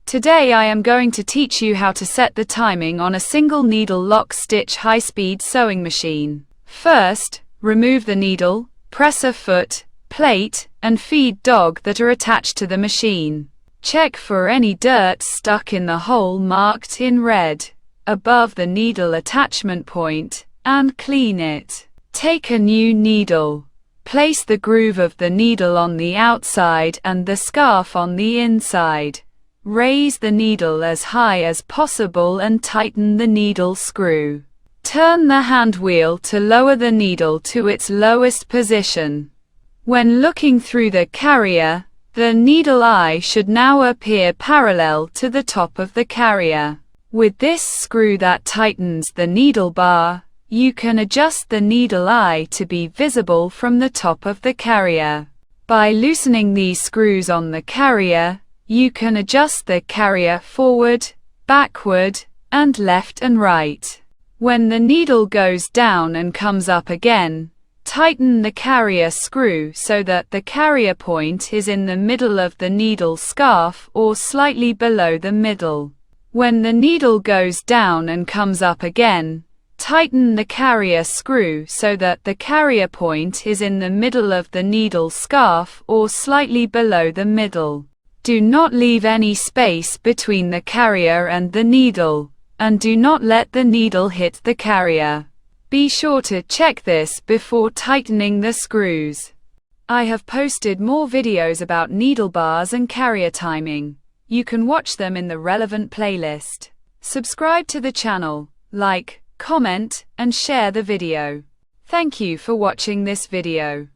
Today I am going to teach you how to set the timing on a single needle lock stitch high-speed sewing machine. First, remove the needle, presser foot, plate, and feed dog that are attached to the machine. Check for any dirt stuck in the hole marked in red above the needle attachment point, and clean it. Take a new needle. Place the groove of the needle on the outside and the scarf on the inside. Raise the needle as high as possible and tighten the needle screw. Turn the hand wheel to lower the needle to its lowest position. When looking through the carrier, the needle eye should now appear parallel to the top of the carrier. With this screw that tightens the needle bar, you can adjust the needle eye to be visible from the top of the carrier. By loosening these screws on the carrier, you can adjust the carrier forward, backward, and left and right. When the needle goes down and comes up again, tighten the carrier screw so that the carrier point is in the middle of the needle scarf or slightly below the middle. When the needle goes down and comes up again, tighten the carrier screw so that the carrier point is in the middle of the needle scarf or slightly below the middle. Do not leave any space between the carrier and the needle, and do not let the needle hit the carrier. Be sure to check this before tightening the screws. I have posted more videos about needle bars and carrier timing. You can watch them in the relevant playlist. Subscribe to the channel, like, comment, and share the video. Thank you for watching this video.